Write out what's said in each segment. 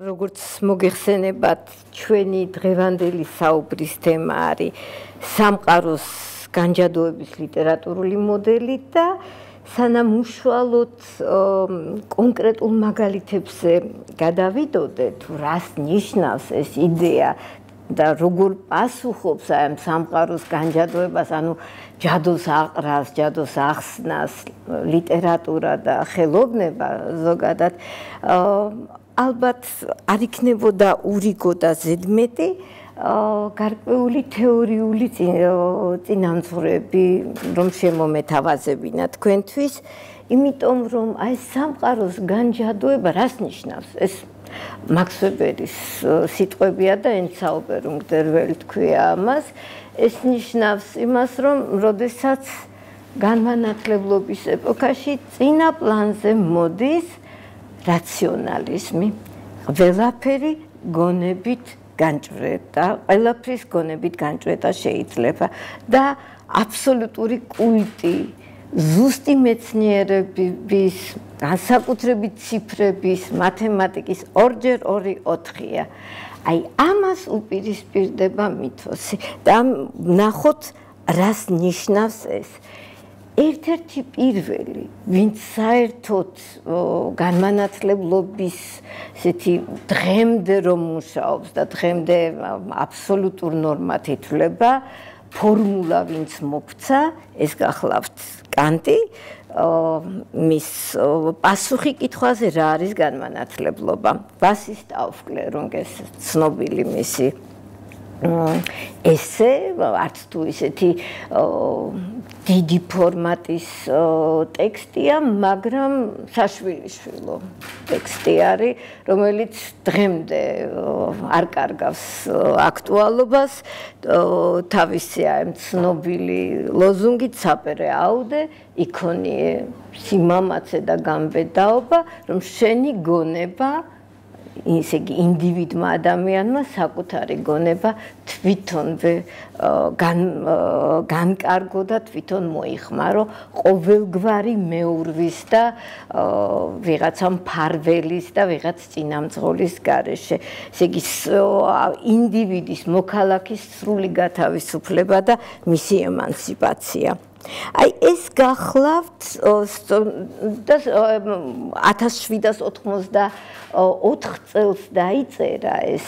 როგორც მოგეხსენებათ, ჩვენი დღევანდელი საუბრის თემა არის სამყაროს განჯადოების ლიტერატურული მოდელი და სანამ უშუალოდ კონკრეტულ მაგალითებზე გადავიდოდეთ, რას ნიშნავს ეს იდეა და როგორ პასუხობს ამ სამყაროს განჯადოებას, ანუ ჯადოს აყრას, ჯადოს ახსნას, ლიტერატურა და ხელოვნება ზოგადად, ალბათ არ იქნებოდა ურიგო და ზედმეტი გარკვეული თეორიული წინამძღვრები, რომ შემომეთავაზებინა თქვენთვის, იმიტომ რომ აი სამყაროს განჯადოება რას ნიშნავს? ეს მაქს ვებერის სიტყვებია და ენცაუბერ უმგდერველი თქვია ამას. ეს ნიშნავს იმას, რომ როდესაც განმანათლებლობის ეპოქაში წინა პლანზე მოდის რაციონალიზმი, ყველაფერი გონებით განჭვრეტა, ყველაფრის გონებით განჭვრეტა შეიძლება და აბსოლუტური კულტი, ზუსტი მეცნიერების, განსაკუთრებით ციფრების, მათემატიკის 2x2 4-ია. აი ამას უპირისპირდება მითოსი და ნახოთ რას ნიშნავს ეს. ერთ-ერთი პირველი, ვინც საერთოდ განმანათლებლობის ესეთი დღემდე რომ მუშაობს და დღემდე აბსოლუტურ ნორმად ითვლება, ფორმულა ვინც მოგვცა, ეს გახლავთ კანტი, მის პასუხი კითხვაზე რა არის განმანათლებლობა. ბასის ტაუფკლერუნგეს ცნობილი მისი ესე, არც თუ ისეთი დიდი ფორმატის ტექსტია, მაგრამ საშვილიშვილო ტექსტი არის, რომელიც დღემდე არ კარგავს აქტუალობას. თავისი ცნობილი ლოზუნგით საპერე აუდე, იქონიე სიმამაცე და გამბედაობა, რომ შენი გონება ისე იგი ინდივიდმა ადამიანმა საკუთარი გონება თვითონვე განკარგო და თვითონ მოიხმარო ყოველგვარი მეურვის და ვიღაცა მფარველის და ვიღაც წინამძღოლის გარეშე. ესე იგი ინდივიდის მოქალაქის სრული გათავისუფლება და მისი ემანციპაცია. აი ეს გახლავთ 1794 წელს დაიწერა ეს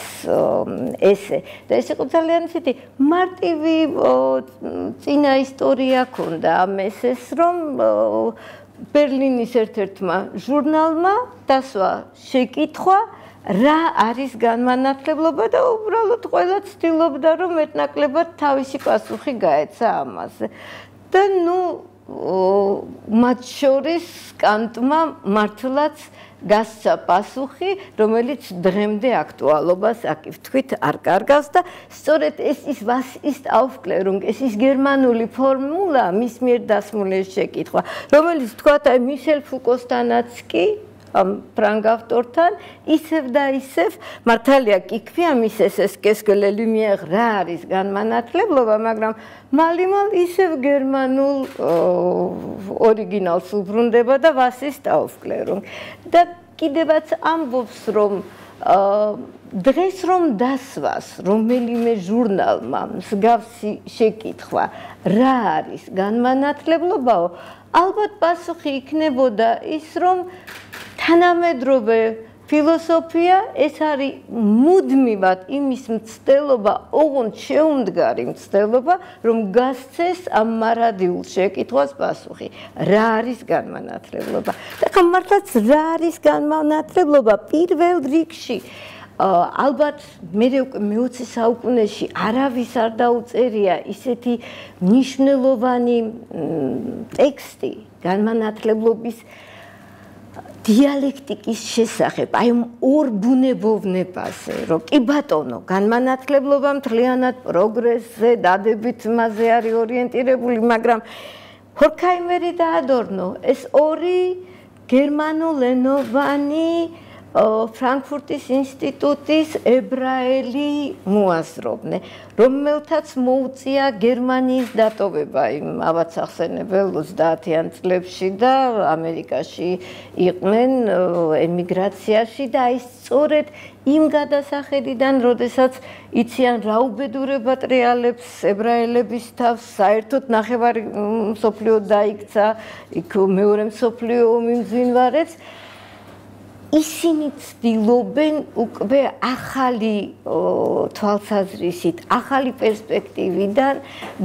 ესე და ეს იყო ძალიან ისეთი მარტივი წინა ისტორია ქონდა ამ ესეს, რომ ბერლინის ერთ-ერთმა ჟურნალმა დასვა შეკითხვა რა არის განმანათლებლობა და უბრალოდ ყველა ცდილობდა რომ მეტნაკლებად თავისი პასუხი გაეცა ამაზე. და მათ შორის კანტმა მართლაც გასცა პასუხი, რომელიც დღემდე აქტუალობას, აქ ვთქვით, არ კარგავს და სწორედ ეს ის was ist Aufklärung, ეს ის გერმანული ფორმულა, მის მიერ დასმული შეკითხვა, რომელიც თქვათ აი მიშელ ფუკოსთანაც კი ფრანგ ავტორთან ისევ და ისევ მართალია კი ქვია მის ესეს კესკელე ლუმიერ რა არის განმანათლებლობა, მაგრამ მალიმალ ისევ გერმანულ ორიგინალს უბრუნდება და was ist Aufklärung. და კიდევაც ამბობს, რომ დღეს რომ დასვას რომელიმე ჟურნალმა მსგავსი შეკითხვა რა არის განმანათლებლობაო, ალბათ პასუხი იქნებოდა ის, რომ თანამედროვე ფილოსოფია ეს არის მუდმივად იმის მცდელობა, ოღონდ შეუმდგარი მცდელობა, რომ გასცეს ამ მარადიულ შეკითხვას პასუხი. რა არის განმანათლებლობა? და ხა მართლაც რა არის განმანათლებლობა პირველ რიგში? ალბათ მე-20 საუკუნეში არავის არ დაუწერია ისეთი მნიშვნელოვანი ტექსტი განმანათლებლობის დიალექტიკის შესახებ, აი ორ ბუნებოვნებაზე, რომ კი ბატონო, განმანათლებლობა მთლიანად პროგრესზე, დადებითმაზე არის ორიენტირებული, მაგრამ ჰორქაიმერი და ადორნო ეს ორი გერმანულენოვანი ფრანკფურტის ინსტიტუტის ებრაელი მოაზროვნე, რომელთაც მოუწია გერმანიის დატოვება იმ ავადსახსენებელ 30-იან წლებში და ამერიკაში იყვნენ ემიგრაციაში და აი სწორედ იმ გადასახედიდან, როდესაც იციან რა უბედურება ტრიალებს ებრაელების თავს, საერთოდ ნახევარი მსოფლიო დაიქცა, იქ მეორე მსოფლიო ომი მძვინვარებს, ისინი ცდილობენ უკვე ახალი თვალსაზრისით, ახალი პერსპექტივიდან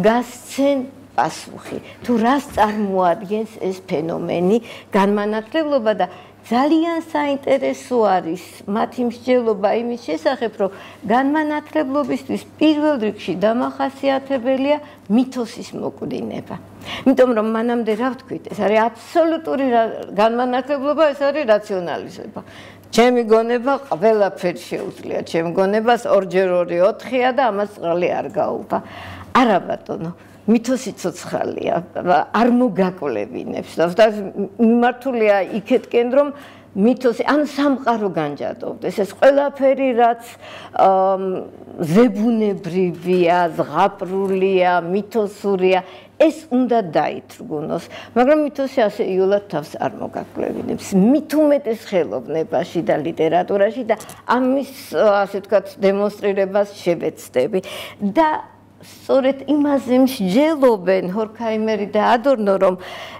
გასცენ პასუხი. თუ რას წარმოადგენს ეს ფენომენი, განმანათლებლობა და ძალიან საინტერესო არის მათი მსჯელობა იმის შესახებ, რომ განმანათლებლობისთვის პირველ რიგში დამახასიათებელია მითოსის მოკვდინება. იმიტომ რომ მანამდე რა ვთქვით, ეს არის აბსოლუტური განმანათლებლობა, ეს არის რაციონალიზება. ჩემი გონება ყველაფერს შეუძლია, ჩემ გონებას 2x2 4-ია და ამას წყალი არ გაუვა. არა ბატონო, მითოსი ცოცხალია, არ მოგაკვლევინებს და მიმართულია იქეთკენ, რომ მითოსი, ანუ სამყარო განჯადოვდეს, ეს ყველაფერი, რაც ზებუნებრივია, ზღაპრულია, მითოსურია, ეს უნდა დაითრგუნოს, მაგრამ მითოსი ასე იოლად თავს არ მოგაკვლევინებს. მით უმეტეს ხელოვნებაში და ლიტერატურაში და ამის, ასე ვთქვათ, დემონსტრირებას შევეცდები. და სწორედ იმაზე მსჯელობენ ჰორქაიმერი და ადორნო, რომ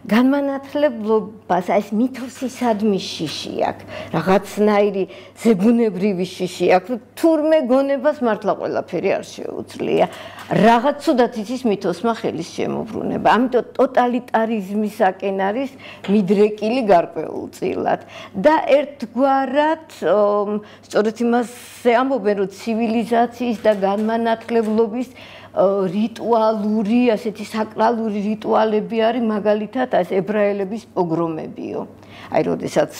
განმანათლებლობას ეს მითოსისადმი შიში აქვს, რაღაცნაირი ზებუნებრივი შიში აქვს, თურმე გონებას მართლა ყველაფერი არ შეუძლია. რაღაც ცუდად იცის მითოსმა ხელის შემოbrunება. ამიტომ ტოტალიტარიზმისაკენ არის მიდრეკილი გარკვეულწილად. და ერთგვარად სწორედ იმაზე ამბობენ, რომ ცივილიზაციის და განმანათლებლობის რიტუალური, ასეთი საკრალური რიტუალები არის მაგალითად ეს ებრაელების პოგრომებიო. აი, როდესაც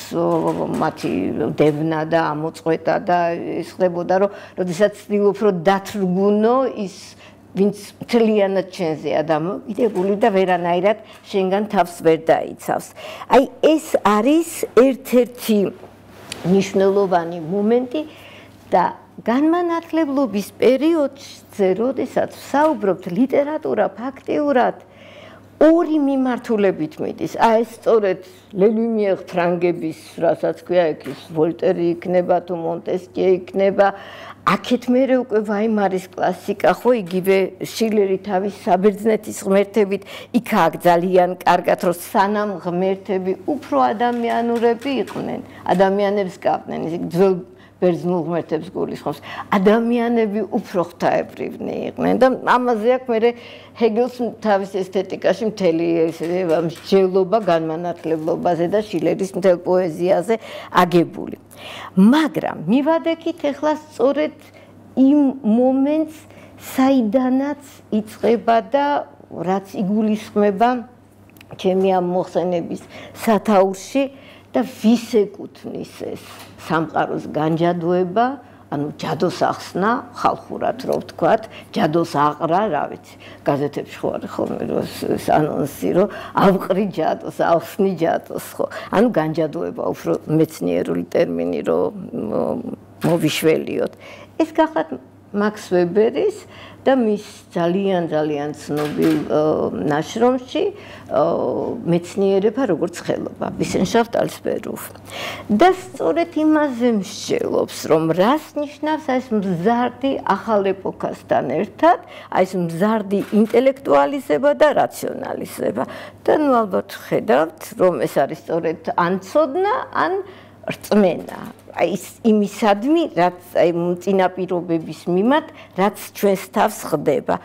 მათი დევნა და ამოწყვეტა და ის ხდებოდა, რომ როდესაც ცდილობ რომ დათრგუნო ის ვინც მთლიანად ჩვენზეა დამოკიდებული და ვერანაირად შენგან თავს ვერ დაიცავს. აი, ეს არის ერთ-ერთი მნიშვნელოვანი მომენტი და განმანათლებლობის პერიოდზე, როდესაც ვსაუბრობთ, ლიტერატურა ფაქტიურად ორი მიმართულებით მიდის. აი, ეს სწორედ ლელუმინიერ ფრანგების, რასაც ქვია, იქ ვოლტერი იქნება თუ მონტესკიე იქნება, აქეთ მერე უკვე ვაიმარის კლასიკა, ხო, იგივე შილერი თავის საბერძნეთის ღმერთებით, იქ აქ ძალიან კარგად, რომ სანამ ღმერთები უფრო ადამიანურები იყვნენ, ადამიანებს გაბდნენ, ისე ძველ ბერძნულ ღმერთებს გულისხმობს. ადამიანები უფრო ღვთაებრივნი იყვნენ და ამაზე აქვს მე ჰეგელს თავის ესთეტიკაში მთელი მსჯელობა განმანათლებლობაზე და შილერის მთელ პოეზიაზე აგებული. მაგრამ მივადექით ახლა სწორედ იმ მომენტს, საიდანაც იწყება და რაც იგულისხმება ჩემი ამ მოხსენების სათაურში და ვის ეკუთვნის ეს სამყაროს განჯადოება, ანუ ჯადოს ახსნა, ხალხურად რო ვთქვათ, ჯადოს აყრა, რა ვიცი, გაზეთებში ხო არის ხოლმე ეს ანონსი, რომ ავყრი ჯადოს, ახსნი ჯადოს, ხო. ანუ განჯადოება უფრო მეცნიერული ტერმინი რო მოვიშველიოთ. ეს გახლავთ მაქს ვებერის და მის ძალიან ცნობილ ნაშრომში მეცნიერება როგორც ხელობა, Wissenschaft als Beruf. და სწორედ იმაზე მსჯელობს, რომ რას ნიშნავს ეს მზარდი ახალ ეპოქასთან ერთად, აი ეს მზარდი ინტელექტუალიზება და რაციონალიზება. და ნუ ალბათ ხედავთ, რომ ეს არის სწორედ ან ცოდნა, ან რწმენა. აი იმისადმი, რაც აი წინაპირობების მიმართ, რაც ჩვენს თავს ხდება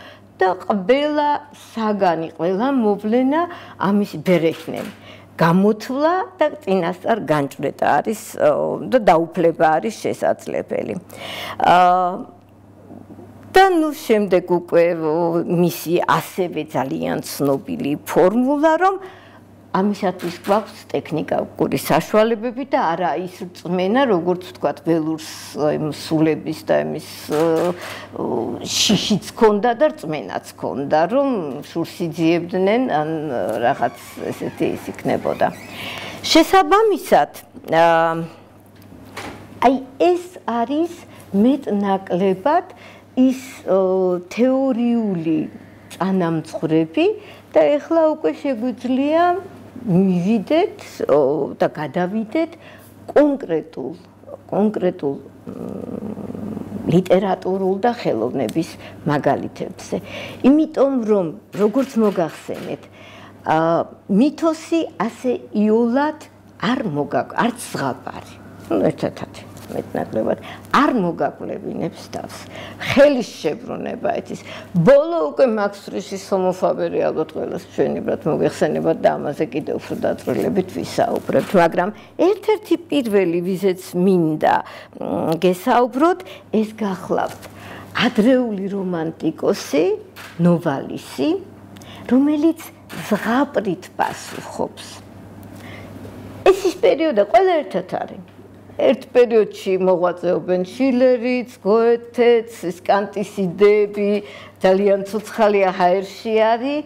და ყველა საგანი, ყველა მოვლენა ამის ბერექნები. გამოთვლა და წინასწარ განჭვრეტა არის და დაუფლება არის შესაძლებელი. და ნუ შემდეგ უკვე მისი ასევე ძალიან ცნობილი ფორმულა, რომ ამისათვის გვაქვს ტექნიკური საშუალებები და არა ის რწმენა, როგორც ვთქვათ, ველურს სულების და იმის შიშიც ჰქონდა და რწმენაც ჰქონდა, რომ სულს იძიებდნენ, ან რაღაც ესეთი ის იქნებოდა. შესაბამისად, აი ეს არის მეტნაკლებად ის თეორიული წანამძღვრები და ეხლა უკვე შეგვიძლია მივიდეთ და გადავიდეთ კონკრეტულ ლიტერატურულ და ხელოვნების მაგალითებზე. იმიტომ რომ როგორც მოგახსენეთ, მითოსი ასე იოლად არც ზღაპარი. ერთადერთი მეტნაკლებად არ მოგაკლებინებს თავს. ხელის შებრუნება ეთის. ბოლო უკვე მაქს ფრიშის ჰომოფაბერი ალბათ ყველას ჩვენებად მოგეხსენებათ და ამაზე კიდევ უფრო დაწვრილებით ვისაუბრებთ, მაგრამ ერთ-ერთი პირველი ვიზეც მინდა გესაუბროთ, ეს გახლავთ ადრეული რომანტიკოსი, ნოვალისი, რომელიც ზღაპრით პასუხობს. ეს ის პერიოდი ყველა ერთად არის. ერთ პერიოდში მოღვაწეობენ შილერიც, გოეთეც, კანტის იდეები, ძალიან ცოცხალი ჰაერში არის,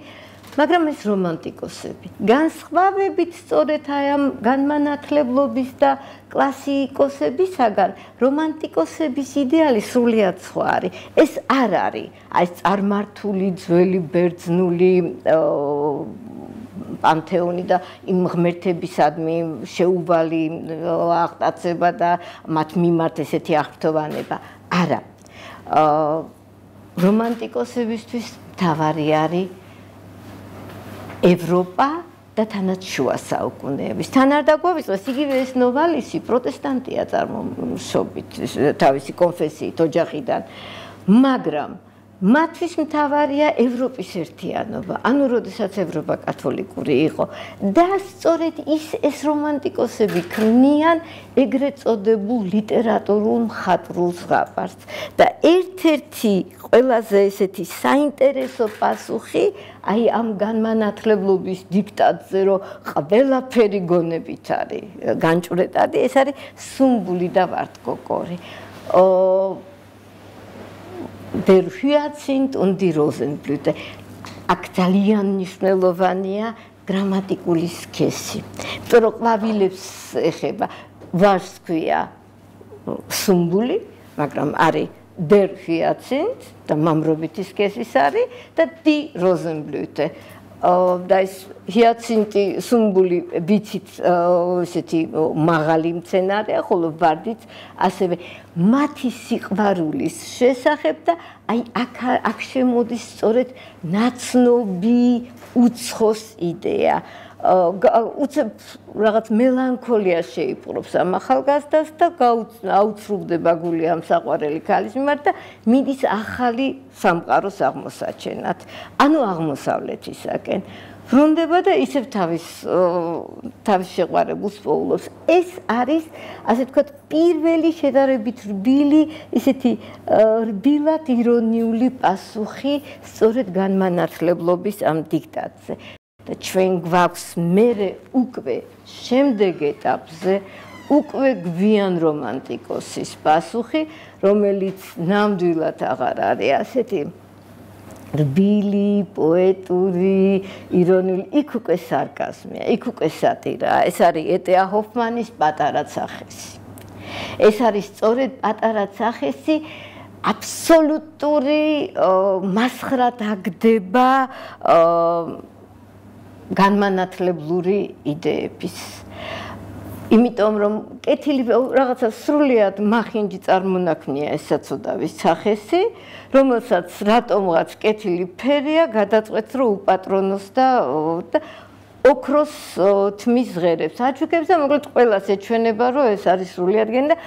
მაგრამ ეს რომანტიკოსები. განსხვავებით სწორედ აი ამ განმანათლებლობის და კლასიკოსებისაგან, რომანტიკოსების იდეალი სრულიად სხვა არის. ეს არ არის აი წარმართული ძველი ბერძნული პანთეონი და იმ ღმერთებისადმი შეუვალი აღტაცება და მათ მიმართ ესეთი აღფრთოვანება. არა. რომანტიკოსებისთვის მთავარი არის ევროპა და თანაც შუა საუკუნეების. თან არ დაგვავიწყდეს იგივე ეს ნოვალისი პროტესტანტია წარმოშობით, თავისი კონფესიით ოჯახიდან, მაგრამ მათთვის მთავარია ევროპის ერთიანობა, ანუ როდესაც ევროპა კათოლიკური იყო და სწორედ ეს რომანტიკოსები ქმნიან ეგრეთ წოდებულ ლიტერატურულ მხატვრულ ზღაპარს და ერთ-ერთი ყველაზე ესეთი საინტერესო პასუხი აი ამ განმანათლებლობის დიქტატზე, რომ ყველაფერი გონებით არის განჭვრეტადი, ეს არის სუმბული და ვარდკოკორი. Der Hyacinth und die Rosenblüte. აქ ძალიან მნიშვნელოვანია გრამატიკული სქესი. იმიტომ რომ ყვავილებს ეხება, ვარს ქვია სუმბული, მაგრამ არის Der Hyacinth და მამრობითი სქესის არის და die Rosenblüte. და ეს ჰიაცინთი სუმბული ბიცით ესეთი მაღალი მცენარეა, ხოლო ვარდიც ასევე მათი სიყვარულის შესახებ და აი აქ შემოდის სწორედ ნაცნობი უცხოს იდეა. უცებ რაღაც მელანქოლია შეიპყრობს ამ ახალგაზრდას და აუცრუბდება გული ამ საყვარელი ქალის მიმართ და მიდის ახალი სამყაროს აღმოსაჩენად, ანუ აღმოსავლეთისაკენ. ბრუნდება და ისევ თავის შეყვარებულს პოულობს. ეს არის, ასე ვთქვათ, პირველი შედარებით რბილი, ისეთი რბილად ირონიული პასუხი სწორედ განმანათლებლობის ამ დიქტატზე. და ჩვენ გვაქვს მერე უკვე შემდეგ ეტაპზე უკვე გვიან რომანტიკოსის პასუხი, რომელიც ნამდვილად აღარ არის ასეთი რბილი, პოეტური, ირონიული, იქ უკვე სარკაზმია, იქ უკვე სატირაა. ეს არის ეტეა ჰოფმანის პატარა ცახესი. ეს არის სწორედ პატარა ცახესი აბსოლუტური მასხრად აგდება განმანათლებლური იდეების. იმიტომ რომ კეთილი რაღაცა სრულიად მახინჯი წარმონაქმნია ეს საცოდავის სახესი, რომელსაც რატომღაც კეთილი ფერია, გადაწყვეტს რომ უპატრონოს და ოქროს თმის ღერებს აჩუქებს და მოკლედ ყველას ეჩვენება რომ ეს არის სრულიად გენი და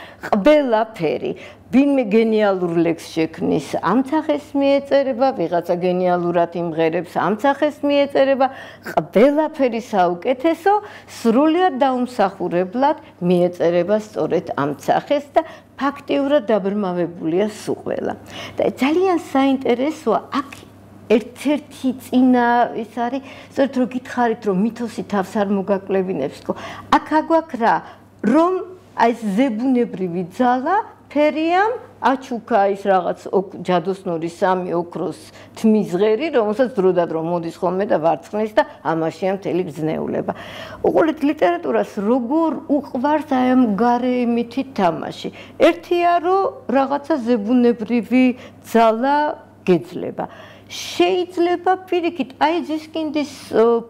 ყველაფერი ვინმე გენიალურ ლექს შექმნის ამ სახეს მიეწერება, ვიღაცა გენიალურად იმღერებს ამ სახეს მიეწერება, ყველაფერი საუკეთესო სრულიად დაუმსახურებლად მიეწერება სწორედ ამ სახეს და ფაქტიურად დაბრმავებულია სულ ყველა. და ძალიან საინტერესოა აქ ერთ-ერთი წინა ის არის, სწორედ რომ გითხარით რომ მითოსი თავს არ მოგაკლებინებს, ხო? აქ აგვაქვს რა, რომ აი ეს ზებუნებრივი ძალა ფერიამ აჩუქა ის რაღაც ჯადოსნური სამი ოქროს თმის ღერი, რომელსაც დროდადრო მოდის ხოლმე და ვარცხნის და ამაშია მთელი ბრძნეულება. უყურეთ ლიტერატურას როგორ უყვარს აი ამ გარეიმითი თამაში. ერთია რომ რაღაცა ზებუნებრივი ძალა გეძლება. შეიძლება პირიქით აი ზისკინდის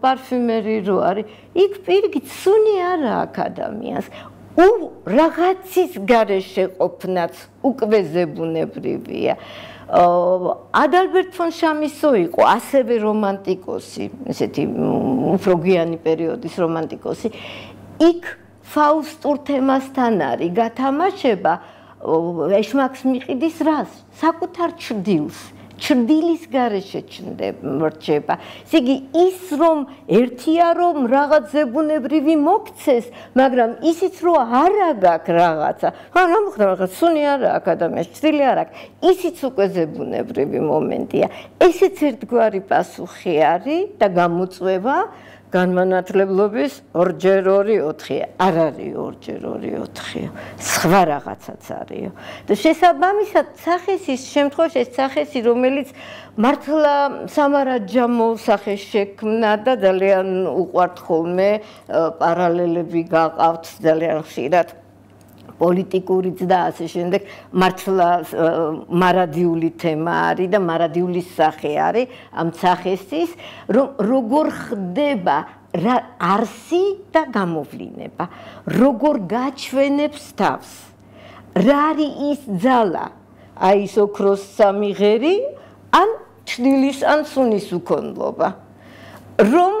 პარფიუმერი რო არის, იქ პირიქით სუნი არა აქ ადამიანს. რაღაცის გარეშე ყოფნაც უკვე ზებუნებრივია. ადალბერტ ფონ შამისო იყო ასევე რომანტიკოსი, ესეთი უფრო გვიანი პერიოდის რომანტიკოსი. იქ ფაუსტურ თემასთან არის გათამაშება, ეშმაკს მიყიდის რას? საკუთარ ჩრდილს. ჩრდილის გარეშე რჩება. ესე იგი ის რომ ერთია რომ რაღაც ზებუნებრივი მოქცეს, მაგრამ ისიც რომ არა გაქვს რაღაცა. რა მოხდა რაღაც სუნი არა აქვს ადამიანს, ჩრდილი არ აქვს. ისიც უკვე ზებუნებრივი მომენტია. ესეც ერთგვარი პასუხი არის და გამოწვევა განმანათლებლობის 2x2 არ არის 2x2 სხვა რაღაცაც არისო და შესაბამისად სახესის შემთხვევაში ეს სახესი რომელიც მართლა სამარაჯამო სახეს შექმნა და ძალიან უყვართ ხოლმე პარალელები გაყავთ ძალიან ხშირად პოლიტიკურიც და ასე შემდეგ მართლა მარადიული თემა არის და მარადიulis სახე არის ამ სახესის რომ როგორ ხდება არსი და გამოვლინება როგორ გაჩვენებს თავს რა არის ის ძალა აი ის ოქროს სამი ღერი ან ჩრდილის ან სუნის უქონლობა რომ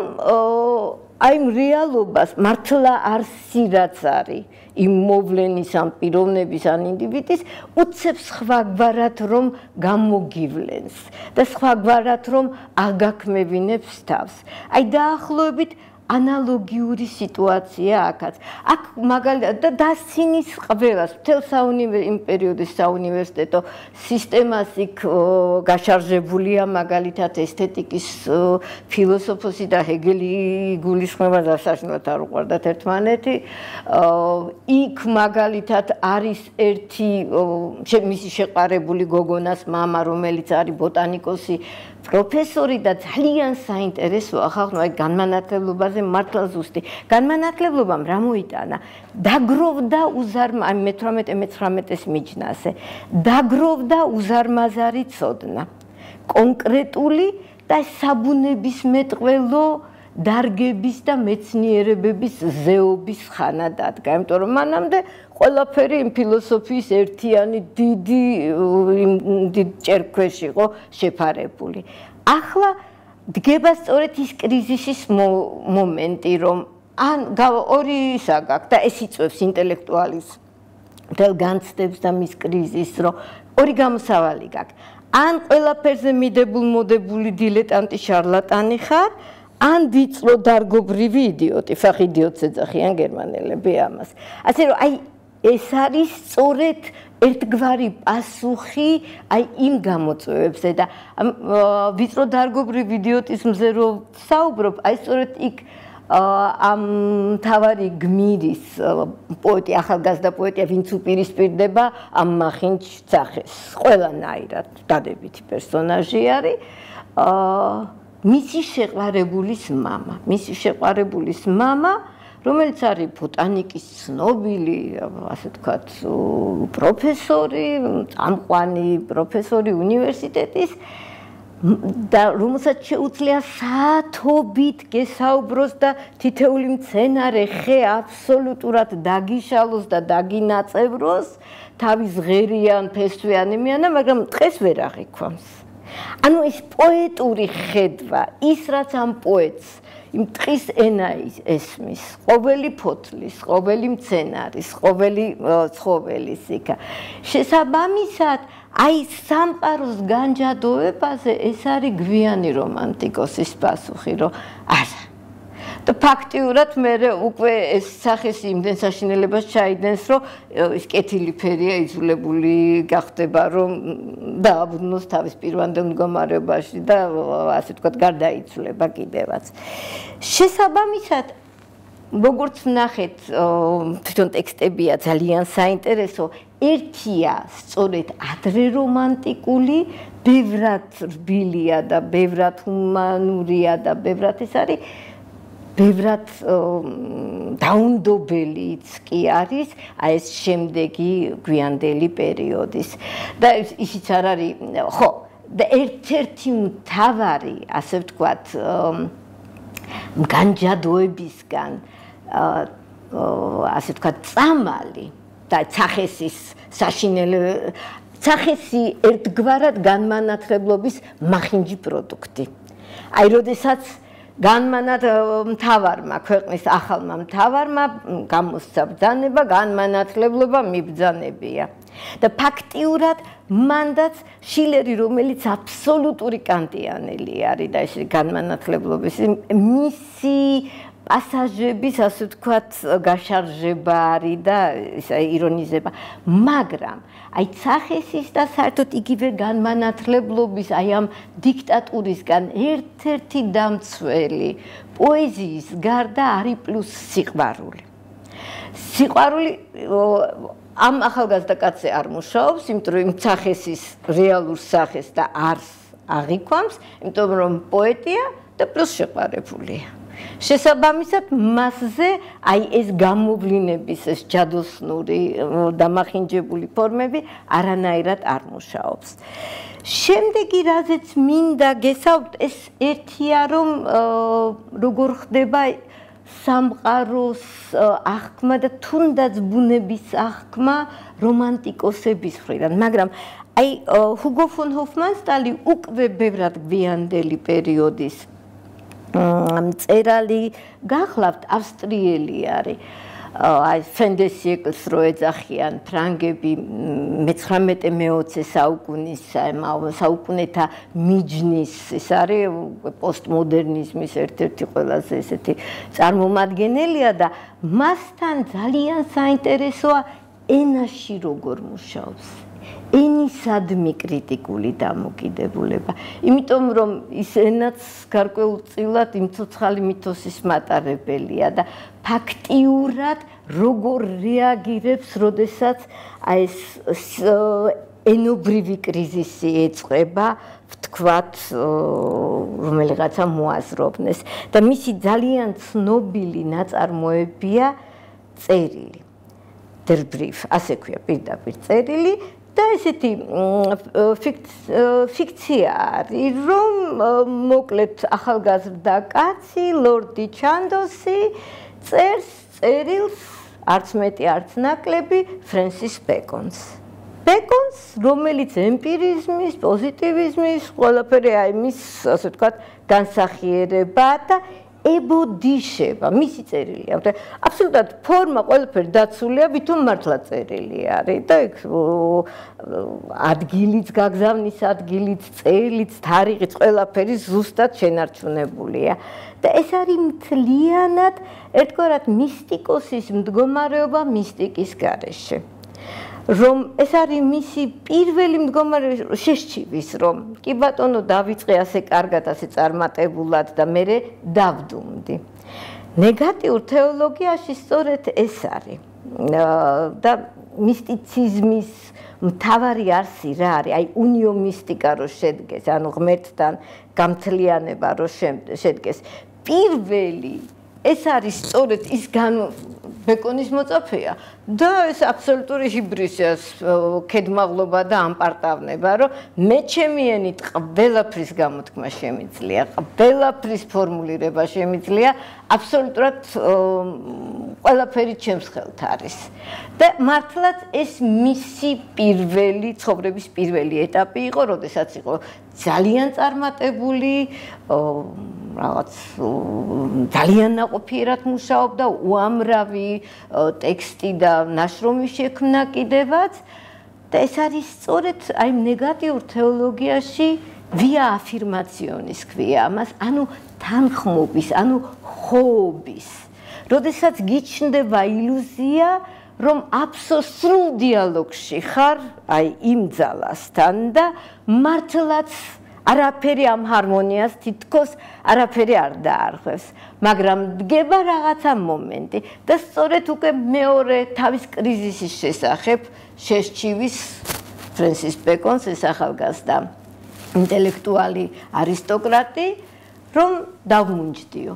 აი რეალობას მართლა არსი რაც არის იმ მოვლენის ამ პიროვნების ან ინდივიდის უცებს სხვაგვარად რომ გამოგივლენს და სხვაგვარად რომ აგაქმევინებს თავს. აი დაახლოებით ანალოგიური სიტუაცია აქაც. აქ მაგალითად და დასცინის ყველას მთელ იმ პერიოდის საუნივერსიტეტო სისტემას იქ გაშარჟებულია მაგალითად ესთეტიკის ფილოსოფოსი და ჰეგელი გულისხმობა დასაშნელად არ უყვარდათ ერთმანეთი. იქ მაგალითად არის ერთი მისი შეყარებული გოგონას მამა რომელიც არის ბოტანიკოსი პროფესორი და ძალიან საინტერესოა ხალხო აი განმანათლებლობაზე მართლა ზუსტი განმანათლებლობამ რა მოიტანა დაგროვდა აი მე-18-19-ის მიჯნაზე დაგროვდა უზარმაზარი ცოდნა კონკრეტული და საბუნებისმეტყველო დარგების და მეცნიერებების ზეობის ხანა დადგა იმიტომ რომ მანამდე ყველაფერი იმ ფილოსოფიის ერთიანი დიდ ჭერქვეშ იყო შეფარებული. ახლა დგება სწორედ ის კრიზისის მომენტი, რომ ან ორი ისა გაქვს და ეს იწვევს ინტელექტუალის მთელ განცდებს და მის კრიზისს, რომ ორი გამოსავალი გაქვს. ან ყველაფერზე მიდებული დილეტანტი შარლატანი ხარ, ან ვიწრო დარგობრივი იდიოტი, ფახ იდიოტს ეძახიან გერმანელები ამას. ასე რომ აი ეს არის სწორედ ერთგვარი პასუხი აი იმ გამოწვევებზე და ვიწრო დარგობრივ იდიოტიზმზე რო საუბრობ, აი სწორედ იქ ამ თავარი გმირის პოეტი, ახალგაზრდა პოეტია, ვინც უპირისპირდება ამ მახინჯ სახეს. ყველანაირად დადებითი პერსონაჟი არის. მისი შეყვარებულის მამა რომელიც არის ბოტანიკის ცნობილი, ასე ვთქვათ, პროფესორი, წამყვანი პროფესორი უნივერსიტეტის და რომელსაც შეუძლია საათობით გესაუბროს და თითეული მცენარე ხე აბსოლუტურად დაგიშალოს და დაგინაწევროს, თავის ღერიან, ფესვიანი მიანა, მაგრამ დღეს ვერ აღიქვამს. ანუ ეს პოეტური ხედვა, ის რაც ამ პოეტს იმ ტყის ენა ესმის, ყოველი ფოთლის, ყოველი მცენარის, ყოველი ცხოველის იქა. შესაბამისად, აი სამყაროს განჯადოებაზე ეს არის გვიანი რომანტიკოსის პასუხი, რომ არა. და ფაქტიურად მე უკვე ეს სახესი იმდენ საშინელებას ჩაიდენს, რომ ის კეთილი ფერია იძულებული გახდება, რომ დააბრუნოს თავის პირვანდელ მდგომარეობაში და ასე ვთქვათ, გარდაიცვლება კიდევაც. შესაბამისად, როგორც ნახეთ, თვითონ ტექსტებია ძალიან საინტერესო. ერთია სწორედ ადრე რომანტიკული, ბევრად რბილია და ბევრად ჰუმანურია და ბევრად ეს არის ბევრად დაუნდობელიც კი არის აი ეს შემდეგი გვიანდელი პერიოდის და ისიც არ არის ხო და ერთ-ერთი მთავარი ასე ვთქვათ განჯადოებისგან ასე ვთქვათ წამალი და ცახესის საშინელი ცახესი ერთგვარად განმანათლებლობის მახინჯი პროდუქტი. აი, როდესაც მთავარმა ქვეყნის ახალმა მთავარმა გამოსცა ბრძანება, განმანათლებლობა მიბრძანებია. და ფაქტიურად მანდაც შილერი, რომელიც აბსოლუტური კანტიანელი არის და ეს განმანათლებლობის მისი პასაჟების, ასე ვთქვათ, გაშარჟება არის და ირონიზება, მაგრამ აი ცახესის და საერთოდ იგივე განმანათლებლობის აი ამ დიქტატურისგან ერთ-ერთი დამცველი პოეზიის გარდა არის პლუს სიყვარული. სიყვარული ამ ახალგაზრდა კაცზე არ მუშაობს, იმიტომ რომ ცახესის რეალურ სახეს და არს აღიქვამს, იმიტომ რომ პოეტია და პლუს შეყვარებულია. შესაბამისად მასზე აი ეს გამოვლინების ეს ჯადოსნური დამახინჯებული ფორმები არანაირად არ მუშაობს. შემდეგი რაზეც მინდა გესაუბროთ ეს ერთია რომ როგორ ხდება სამყაროს აღქმა და თუნდაც ბუნების აღქმა რომანტიკოსების მხრიდან, მაგრამ აი ჰუგო ფონ ჰოფმანსტალი უკვე ბევრად გვიანდელი პერიოდის მწერალი გახლავთ ავსტრიელი არის აი ფენდესიეკლს რო ეძახიან ფრანგები მე-19-მე-20 საუკუნის საუკუნეთა მიჯნის ეს არის პოსტმოდერნიზმის ერთ-ერთი ყველაზე ესეთი წარმომადგენელია და მასთან ძალიან საინტერესოა ენაში როგორ მუშაობს ენისადმი კრიტიკული დამოკიდებულება. იმიტომ რომ ის ენაც გარკვეულწილად იმ ცოცხალი მითოსის მატარებელია და ფაქტიურად როგორ რეაგირებს, როდესაც აი ეს ენობრივი კრიზისი ეწყება, ვთქვათ, რომელიღაცა მოაზროვნეს და მისი ძალიან ცნობილი ნაწარმოებია წერილი. Der Brief, ასე ქვია პირდაპირ წერილი. და ესეთი ფიქცია არის, რომ მოკლედ ახალგაზრდა კაცი, ლორდი ჩანდოსი წერს წერილს, არც მეტი, არც ნაკლები, ფრენსის ბეკონს. ბეკონს, რომელიც ემპირიზმის, პოზიტივიზმის, ყველაფერი აი მის, ასე ვთქვათ, განსახიერება და ებოდიშება, მისი წერილია. აბსოლუტურად ფორმა ყველაფერი დაცულია, ვითომ მართლა წერილი არის და იქ ადგილიც, გაგზავნის ადგილიც, წერილიც, თარიღიც, ყველაფერი ზუსტად შენარჩუნებულია. და ეს არის მთლიანად ერთგვარად მისტიკოსის მდგომარეობა მისტიკის გარეშე. რომ ეს არის მისი პირველი მდგომარეობა შეშჩივის, რომ კი ბატონო დავიწყე ასე კარგად, ასე წარმატებულად და მე დავდუმდი. ნეგატიურ თეოლოგიაში სწორედ ეს არის. და მისტიციზმის მთავარი არსი რა არის? აი უნიო მისტიკა რო შედგეს, ანუ ღმერთთან გამთლიანება რო შედგეს. პირველი ეს არის სწორედ ის ბეკონის მოწაფეა და ეს აბსოლუტური ჰიბრისია, ქედმაღლობა და ამპარტავნება, რომ მე ჩემი ენით ყველაფრის გამოთქმა შემიძლია, ყველაფრის ფორმულირება შემიძლია, აბსოლუტურად ყველაფერი ჩემს ხელთ არის. და მართლაც ეს მისი პირველი ცხოვრების პირველი ეტაპი იყო, როდესაც იყო ძალიან წარმატებული, რაღაც ძალიან ნაყოფიერად მუშაობდა, უამრავი ტექსტი და ნაშრომი შექმნა კიდევაც და ეს არის სწორედ აი ნეგატიურ თეოლოგიაში ვია აფირმაციონის ქვია ამას, ანუ თანხმობის, ანუ ხოობის. როდესაც გიჩნდება ილუზია, რომ აბსოლუტურ დიალოგში ხარ აი იმ ძალასთან და მართლაც არაფერი ამ ჰარმონიას თითქოს არაფერი არ დაარღვევს, მაგრამ დგება რაღაცა მომენტი და სწორედ უკვე მეორე თავის კრიზისის შესახებ შესჩივის ფრენსის ბეკონს ეს ახალგაზრდა ინტელექტუალი არისტოკრატი, რომ დავმუნჯდიო.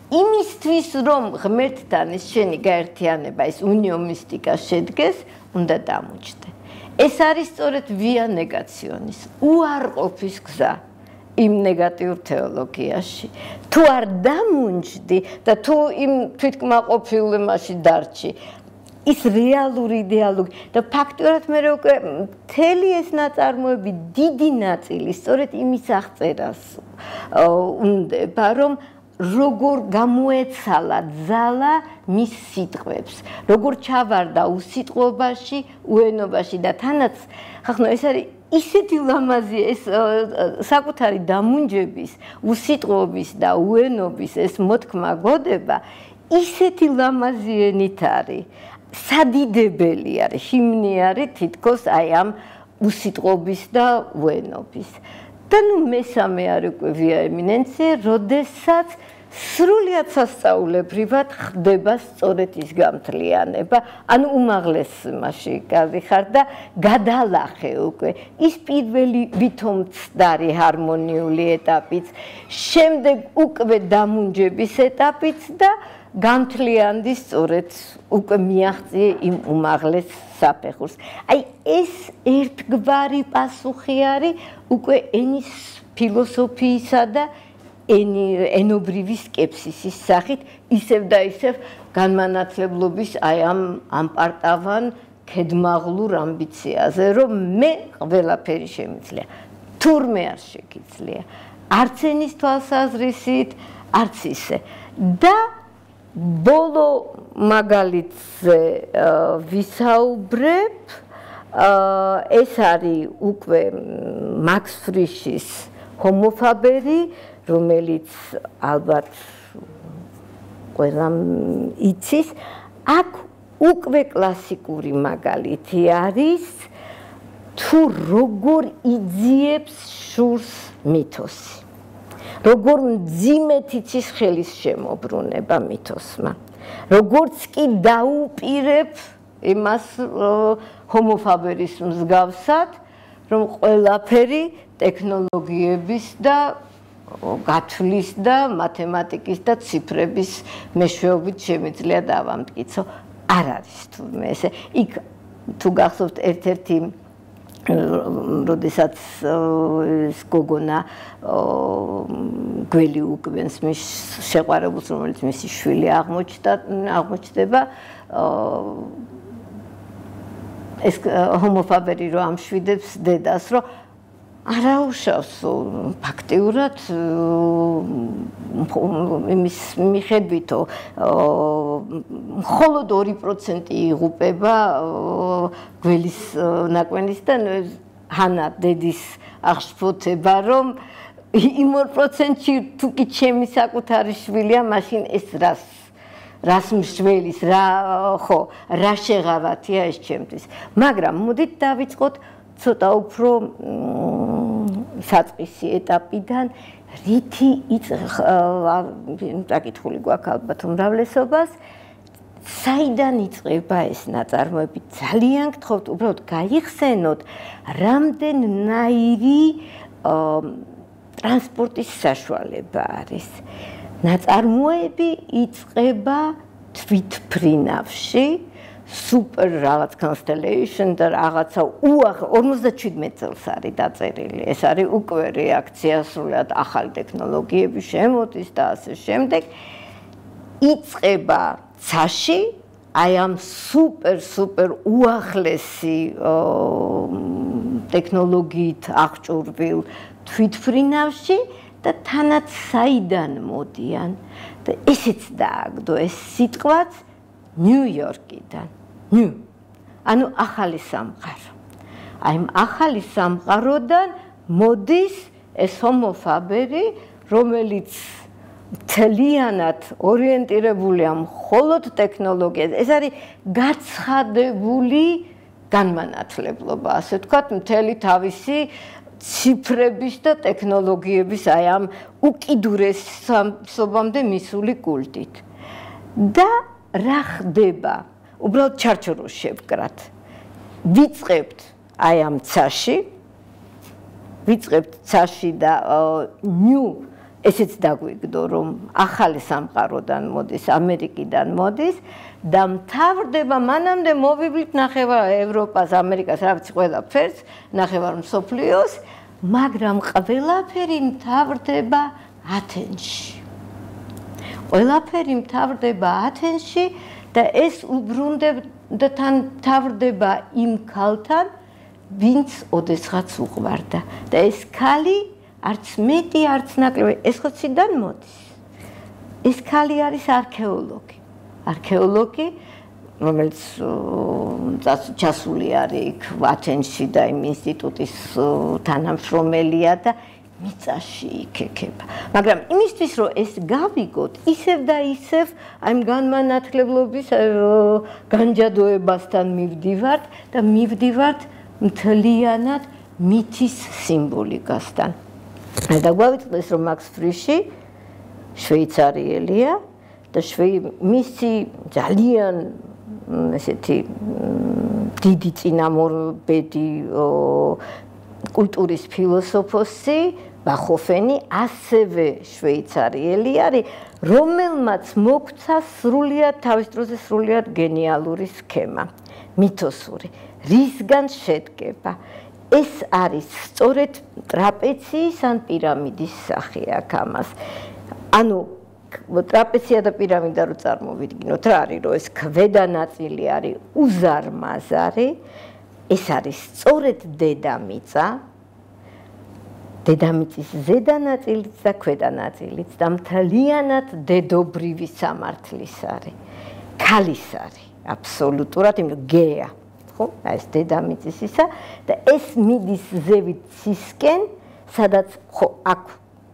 იმისთვის, რომ ღმერთთან ეს შენი გაერთიანება, ეს უნიომისტიკა შედგეს, უნდა დამუჯდე. ეს არის სწორედ ვია ნეგაციონის, უარყოფის გზა იმ ნეგატიურ თეოლოგიაში. თუ არ დამუნჯდი და თუ იმ თვითკმაყოფილებაში დარჩი, ის რეალური იდეალური და ფაქტურად მე უკვე მთელი ეს ნაწარმოები დიდი ნაწილი სწორედ იმის აღწერას უნდება, რომ როგორ გამოეცალა ძალა მის სიტყვებს, როგორ ჩავარდა უსიტყვობაში, უენობაში და თანაც ხახნო ეს არის ისეთი ლამაზი ეს საკუთარი დამუნჯების, უსიტყვობის და უენობის ეს მოთქმა გოდება ისეთი ლამაზი ენით არის, სადიდებელი არის, ჰიმნი არის თითქოს აი ამ უსიტყვობის და უენობის. და ნუ მესამე არის უკვე ვია ემინენცია, როდესაც სრულიად სასწაულებრივად ხდება სწორედ ის გამთლიანება, ანუ უმაღლეს მასში გავიხარ და გადალახე უკვე ის პირველი ვითომ მცდარი ჰარმონიული ეტაპიც, შემდეგ უკვე დამუნჯების ეტაპიც და გამთლიანდი სწორედ უკვე მიაღწიე იმ უმაღლეს საფეხურს. აი ეს ერთგვარი პასუხი არის უკვე ენის ფილოსოფიისა და ენობრივი სკეპსისის სახით ისევ და ისევ განმანათლებლობის აი ამ პარტავან ქედმაღლურ ამბიციაზე, რომ მე ყველაფერი შემიძლია. თურმე არ შეგიძლია. არც ენის თვალსაზრისით, არც ისე. და ბოლო მაგალითზე ვისაუბრებ, ეს არის უკვე მაქს ფრიშის ჰომოფაბერი, რომელიც ალბათ ყველამ იცის, აქ უკვე კლასიკური მაგალითი არის, თუ როგორ იძიებს შურს მითოსი. როგორ მძიმედ იცის ხელის შემოbrunება მითოსმა. როგორც კი დაუპირებ იმას ჰომოფაბერის მსგავსად, რომ ყველაფერი ტექნოლოგიების და გათვლის და მათემატიკის და ციფრების მეშვეობით შემიძლია დავამტკიცო. არ არის თურმე ესე. იქ თუ გახსოვთ ერთ-ერთი როდესაც გოგონა გველი უკბენს მის შეყვარებულს, რომელიც მისი შვილი აღმოჩნდება, ეს ჰომოფაბერი რო ამშვიდებს დედას, რომ არა უშავს ფაქტიურად იმის მიხედვითო მხოლოდ 2% იღუპება გველის ნაკვენისგან ჰანა დედის აღშფოთება, რომ იმ 2%-ში თუ კი ჩემი საკუთარი შვილია, მაშინ ეს რას მშველის, რა შეღავათია ეს ჩემთვის. მაგრამ მოდით დავიწყოთ ცოტა უფრო საწყისი ეტაპიდან, რითი დაკითხული გვაქვს ალბათ უმრავლესობას, საიდან იწყება ეს ნაწარმოები? ძალიან გთხოვთ, უბრალოდ გაიხსენოთ, რამდენნაირი ტრანსპორტის საშუალება არის. ნაწარმოები იწყება თვითმფრინავში, super რაღაც constellation და რაღაცა 57 წელს არის დაწერილი. ეს არის უკვე რეაქცია სრულად ახალი ტექნოლოგიების შემოდის და ასე შემდეგ. იწყება ცაში, აი ამ super უახლესი ტექნოლოგიით აღჭურვილ თვითმფრინავში და თანაც საიდან მოდიან და ესეც დააგდო ეს სიტყვაც ნიუ-იორკიდან. ანუ ახალი სამყარო. აი ამ ახალი სამყაროდან მოდის ეს ჰომოფაბერი, რომელიც მთლიანად ორიენტირებულია მხოლოდ ტექნოლოგიაზე. ეს არის გაცხადებული განმანათლებლობა, ასე ვთქვათ, მთელი თავისი ციფრების და ტექნოლოგიების აი ამ უკიდურეს სამსობამდე მისული კულტით. და რა ხდება? უბრალოდ ჩარჩორო შევკრათ. ვიწყებთ აი ამ ცაში, ვიწყებთ ცაში და ნიუ ესეც დაგვიგდო, რომ ახალი სამყაროდან მოდის, ამერიკიდან მოდის და მთავრდება მანამდე მოვივლით ნახევარ ევროპას, ამერიკას, რა ვიცი, ყველაფერს, ნახევარ მსოფლიოს, მაგრამ ყველაფერი მთავრდება ათენში. ყველაფერი მთავრდება ათენში და ეს უბრუნდება თან მთავრდება იმ ქალთან, ვინც ოდესღაც უყვარდა. და ეს ქალი არც მეტი, არც ნაკლები, ეს ხო ციდან მოდის. ეს ქალი არის არქეოლოგი. არქეოლოგი, რომელიც ჩასული არის იქ ათენში და იმ ინსტიტუტის თანამშრომელია და მიწაში იქექება. მაგრამ იმისთვის, რომ ეს გავიგოთ, ისევ და ისევ აი განმანათლებლობის განჯადოებასთან მივდივართ და მივდივართ მთლიანად მითის სიმბოლიკასთან. და გვავიწყდეს, რომ მაქს ფრიში შვეიცარიელია და მისი ძალიან ესეთი დიდი წინამორბედი კულტურის ფილოსოფოსი ბახოფენი ასევე შვეიცარიელი არის, რომელმაც მოგვცა თავის დროზე სრულიად გენიალური სქემა, მითოსური, რისგან შედგება. ეს არის სწორედ ტრაპეციის ან პირამიდის სახე აქ ამას. ანუ ტრაპეცია და პირამიდა რო წარმოვიდგინოთ, რა არის, რომ ეს ქვედა ნაწილი არის უზარმაზარი, ეს არის სწორედ დედამიწა, დედამიწის ზედა ნაწილიც და ქვედა ნაწილიც და მთლიანად დედობრივი სამართლის არის, ქალის არის, აბსოლუტურად, იმიტომ გეა. ეს დედამიწის ისა და ეს მიდის ზევით ცისკენ, სადაც ხო აქ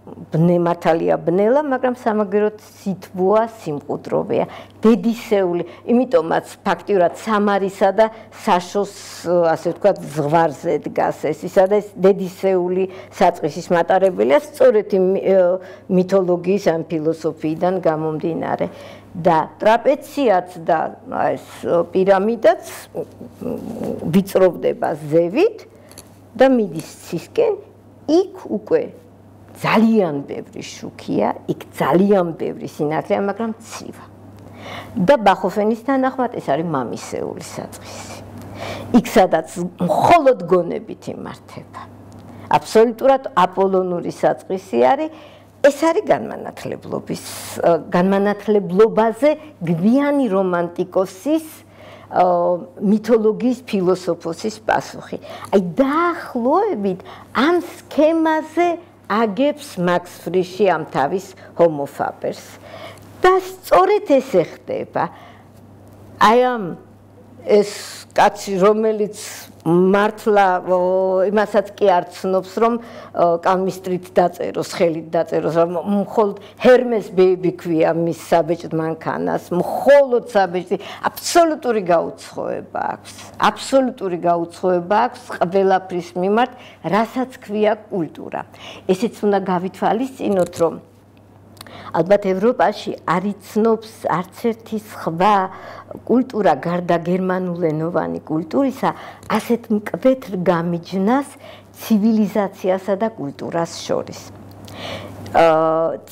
ბნემართალია ბნელა, მაგრამ სამაგეროდ სითბოა, სიმყუდროვეა, დედისეული, იმიტომაც ფაქტიურად სამარისა და საშოს, ასე ვთქვათ, ზღვარზე დგას ეს ისა და ეს დედისეული საწყისის მატარებელია, სწორედ მითოლოგიის ან ფილოსოფიიდან გამომდინარე. და ტრაპეციაც და ეს პირამიდაც ვიწროვდება ზევით და მიდის ცისკენ, იქ უკვე ძალიან ბევრი შუქია, იქ ძალიან ბევრი სინათლეა, მაგრამ ცივა. და ბახოფენის თანახმად ეს არის მამისეული საწყისი. იქ სადაც მხოლოდ გონებით იმართება. აბსოლუტურად აპოლონური საწყისი არის. ეს არის განმანათლებლობაზე გვიანი რომანტიკოსის მითოლოგიის ფილოსოფოსის პასუხი. აი დაახლოებით ამ სქემაზე აგებს მაქს ფრიში ამ თავის ჰომო ფაბერს. და სწორედ ესე ხდება. აი ამ ეს კაცი, რომელიც მართლა იმასაც კი არ ცნობს, რომ კალმისტრით დაწეროს, ხელით დაწეროს, რომ მხოლოდ ჰერმეს ბეიბი ქვია მის საბეჭდ მანქანას, მხოლოდ საბეჭდი, აბსოლუტური გაუცხოება აქვს. აბსოლუტური გაუცხოება აქვს ყველაფრის მიმართ, რასაც ქვია კულტურა. ესეც უნდა გავითვალისწინოთ, რომ ალბათ ევროპაში არ იცნობს არც ერთი სხვა კულტურა გარდა გერმანულენოვანი კულტურისა ასეთ მკვეთრ გამიჯნას ცივილიზაციასა და კულტურას შორის.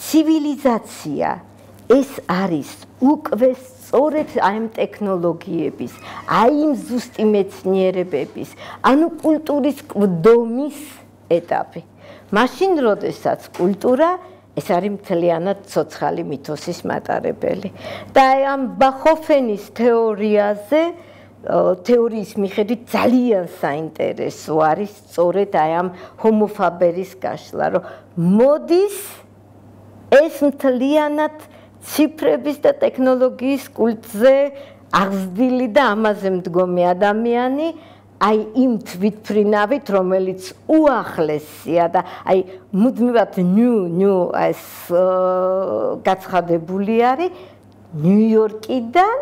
ცივილიზაცია ეს არის უკვე სწორედ აი ამ ტექნოლოგიების, აი იმ ზუსტი მეცნიერებების, ანუ კულტურის კვდომის ეტაპი. მაშინ, როდესაც კულტურა ეს არის მთლიანად ცოცხალი მითოსის მატარებელი. და აი ამ ბახოფენის თეორიის მიხედვით ძალიან საინტერესო არის სწორედ აი ამ ჰომო ფაბერის გაშლა, რომ მოდის ეს მთლიანად ციფრების და ტექნოლოგიის კულტზე აღზრდილი და ამაზე მდგომი ადამიანი აი იმ თვითმფრინავით, რომელიც უახლესია და აი მუდმივად ნიუ ეს გაცხადებული არის ნიუ-იორკიდან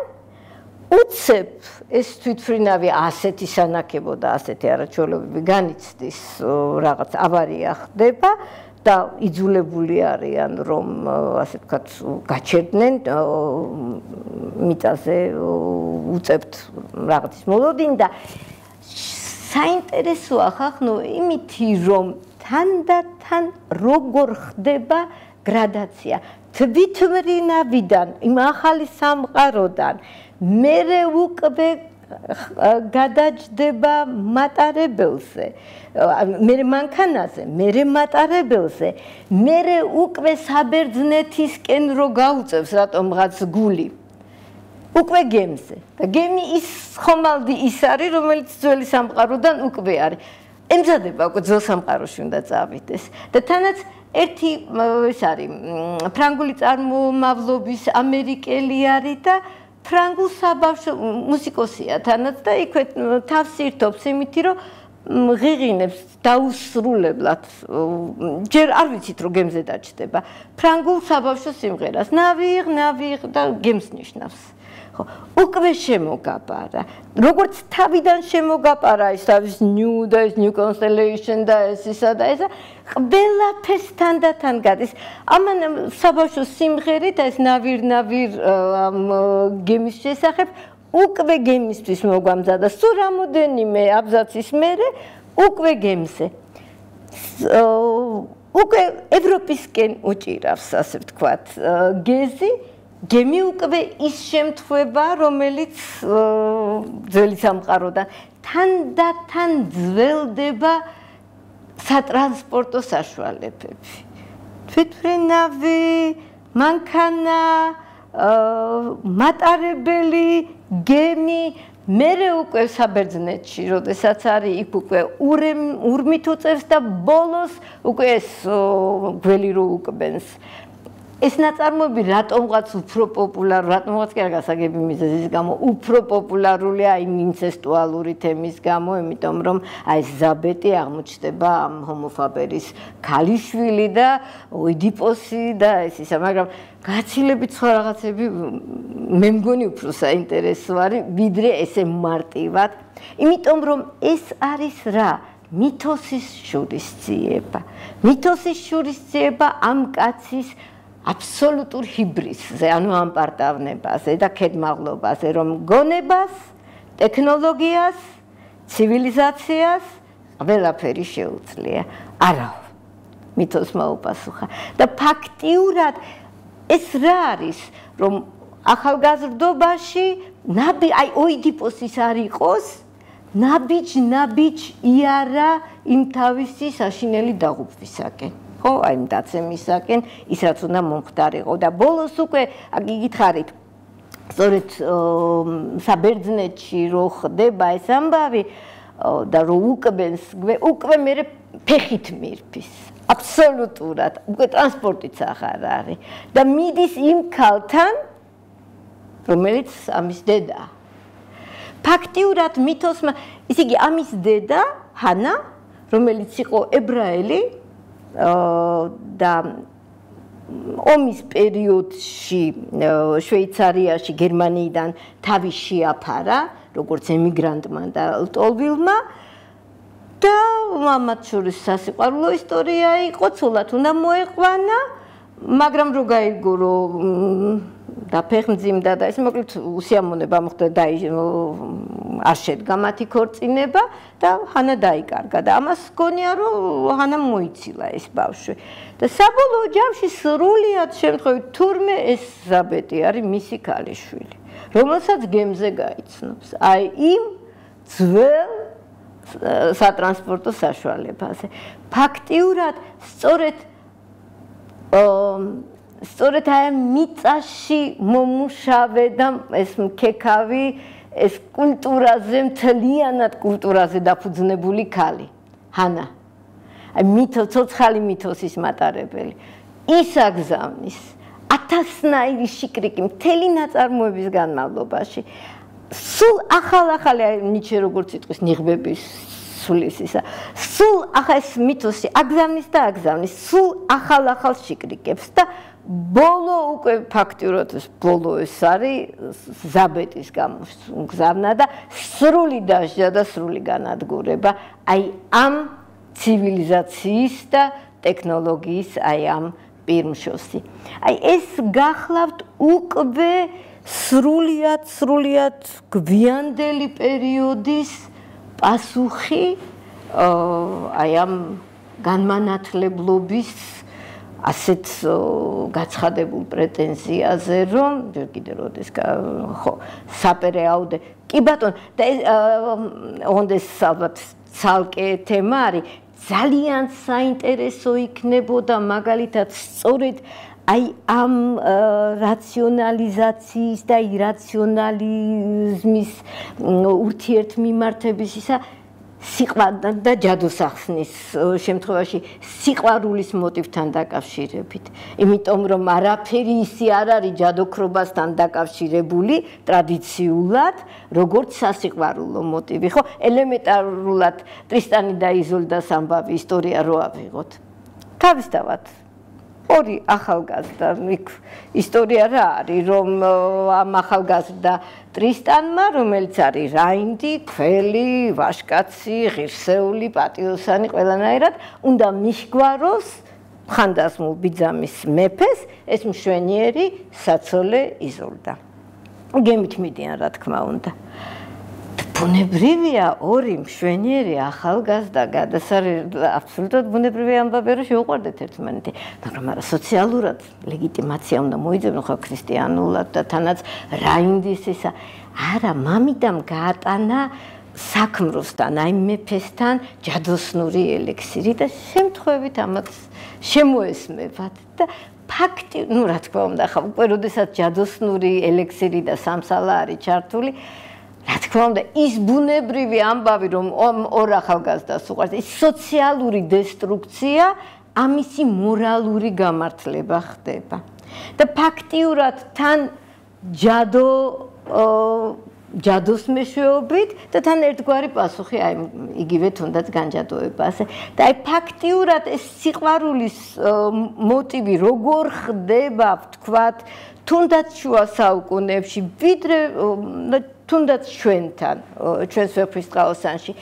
უცებ ეს თვითმფრინავი ასეთი სანაკებო და ასეთი არაჩვეულებები განიცდის რაღაც ავარია ხდება და იძულებული არიან რომ ასე ვთქვათ გაჩერდნენ მიწაზე უწევთ რაღაცის მოლოდინი და საინტერესოა ხახნო იმითი რომ თანდათან როგორ ხდება გრადაცია თვითმფრინავიდან იმ ახალი სამყაროდან მერე უკვე გადაჯდება მატარებელზე მერე მანქანაზე მერე მატარებელზე მერე უკვე საბერძნეთისკენ რო გაუწევს რატომღაც გული უკვე გემზე და გემი ის ხომალდი ის არის რომელიც ძველი სამყაროდან უკვე არის ემზადება უკვე ძველ სამყაროში უნდა წავიდეს და თანაც ერთი ეს არის ფრანგული წარმომავლობის ამერიკელი არის და ფრანგულ საბავშვო მუსიკოსია თანაც და იქვე თავს ირთობს იმითი რომ ღიღინებს დაუსრულებლად ჯერ არ ვიცით რომ გემზე დაჯდება ფრანგულ საბავშვო სიმღერას ნავიღ და გემს ნიშნავს ხო უკვე შემოგაბარა როგორც თავიდან შემოგაბარა ის თავის new და ეს new constellation და ეს ისა და ესა ყველაფერს თანდათან გადის ამან საბავშვო სიმღერით ეს ნავირ ამ გემის შესახებ უკვე გემისთვის მოგვამზადა სულ რამოდენიმე აბზაცის მერე უკვე გემზე უკვე ევროპისკენ უჭირავს ასე ვთქვათ გეზი გემი უკვე ის შემთხვევა რომელიც ძველი სამყაროდან თანდათან ძველდება სატრანსპორტო საშუალებები თვითმფრინავი მანქანა მატარებელი გემი მერე უკვე საბერძნეთში როდესაც არის იქ უკვე ურმით უწევს და ბოლოს უკვე ეს გველი რო უკბენს ეს ნაწარმოები რატომღაც უფრო პოპულარული რატომღაც კი არ გასაგები მიზეზის გამო უფრო პოპულარულია იმ ინცესტუალური თემის გამო იმიტომ რომ აი ეს ზაბეტი აღმოჩნდება ამ ჰომოფაბერის ქალიშვილი და ოიდიპოსი და ეს ისა მაგრამ გაცილებით სხვა რაღაცები მე მგონი უფრო საინტერესო არის ვიდრე ესე მარტივად იმიტომ რომ ეს არის რა მითოსის შურისძიება ამ კაცის აბსოლუტურ ჰიბრიდზე, ანუ ამ პარტავნებაზე და ქედმაღლობაზე, რომ გონებას, ტექნოლოგიას, ცივილიზაციას ყველაფერი შეუძლია. არა, მითოსმა უპასუხა. და ფაქტიურად ეს რა არის, რომ ახალგაზრდობაში აი ოიდიპოსის არ იყოს, ნაბიჯ იარა იმ თავისი საშინელი დაღუპვისაკენ. ხო, აი იმ დაცემისაკენ, ის რაც უნდა მომხდარიყო და ბოლოს უკვე გიგითხარით, სწორედ საბერძნეთში რო ხდება ეს ამბავი და რო უკბენს, უკვე მე ფეხით მირფის. აბსოლუტურად, უკვე ტრანსპორტიც აღარ არის და მიდის იმ ქალთან, რომელიც ამის დედაა. ფაქტიურად მითოსმა, ისე იგი ამის დედა, ჰანა, რომელიც იყო ებრაელი და ომის პერიოდში შვეიცარიაში გერმანიიდან თავი შეაფარა, როგორც ემიგრანტმა და ლტოლვილმა და მათ შორის სასიყვარულო ისტორია იყო, ცოლად უნდა მოეყვანა, მაგრამ რო გაიგო რომ დაფეხმძიმდა და ეს მოკლედ უსიამოვნება მოხდა და არ შედგა მათი ქორწინება და ჰანა დაიკარგა და ამას გონია რომ ჰანამ მოიცილა ეს ბავშვი და საბოლოო ჯამში სრულიად შემთხვევით თურმე ეს ზაბეტი არის მისი ქალიშვილი რომელსაც გემზე გაიცნობს აი იმ ძველ სატრანსპორტო საშუალებაზე ფაქტიურად სწორედ აი მიწაში მომუშავე და ეს მქექავი ეს კულტურაზე მთლიანად კულტურაზე დაფუძნებული ქალი ჰანა აი ცოცხალი მითოსის მატარებელი ის აგზავნის 1000-ნაირი შიკრიკი მთელი ნაწარმოების განმავლობაში სულ ახალ-ახალი აი ნიჩე როგორც იტყვის ნიღბების სულის ისა სულ ახალ ეს მითოსი აგზავნის და აგზავნის სულ ახალ-ახალ შიკრიკებს და ბოლო უკვე ფაქტიურად ბოლო ეს არის ზაბეტის გამოგზავნა და სრული დასჯა და სრული განადგურება აი ამ ცივილიზაციის და ტექნოლოგიის აი ამ პირმშოსი. აი ეს გახლავთ უკვე სრულად გვიანდელი პერიოდის პასუხი აი ამ განმანათლებლობის ასეთ გაცხადებულ პრეტენზიაზე, რომ კიდე როდეს ხო საპერეაუდე კი ბატონო და ონდეს ალბათ ცალკე თემა არის ძალიან საინტერესო იქნებოდა მაგალითად სწორედ აი ამ რაციონალიზაციის და ირაციონალიზმის ურთიერთმიმართების ისა სიყვარული და ჯადოსახსნის შემთხვევაში სიყვარულის მოტივთან დაკავშირებით. იმიტომ რომ არაფერი ისე არ არის ჯადოქრობასთან დაკავშირებული ტრადიციულად, როგორც სასიყვარულო მოტივი. ხო, ელემენტარულად ტრისტანი და იზოლდას ამბავი ისტორია რო ავიღოთ. თავისთავად ორი ახალგაზრდა ისტორია რა არის, რომ ამ ახალგაზრდა ტრისტანმა, რომელიც არის რაინდი, ქველი, ვაჟკაცი, ღირსეული, პატიოსანი, ყველანაირად, უნდა მისგვაროს ხანდაზმულ ბიძამის მეფეს ეს მშვენიერი საცოლე იზოლდა. გემით მიდიან, რა თქმა უნდა. ბუნებრივია ორი მშვენიერი ახალგაზრდა აბსოლუტურად ბუნებრივი ამბავი რომ შეუყვარდეთ ერთმანეთი, მაგრამ არა სოციალურად ლეგიტიმაცია უნდა მოიძებნო ხო ქრისტიანულად და თანაც რაინდის ისა არა მამიდამ გაატანა საქმროსთან აი მეფესთან ჯადოსნური ელექსირი და შემთხვევით ამაც შემოესმევათ და ფაქტი ნუ რა თქმა უნდა ხო უკვე როდესაც ჯადოსნური ელექსირი და სამსალა არის ჩართული რა თქმა უნდა ის ბუნებრივი ამბავი რომ ორ ახალგაზრდას უყვარს ის სოციალური დესტრუქცია ამისი მორალური გამართლება ხდება და ფაქტიურად თან ჯადოს მეშვეობით და თან ერთგვარი პასუხი აი იგივე თუნდაც განჯადოებაზე და აი ფაქტიურად ეს სიყვარულის მოტივი როგორ ხდება ვთქვათ თუნდაც შუა საუკუნეებში ვიდრე თუნდაც ჩვენთან ჩვენს ვეფხისტყაოსანში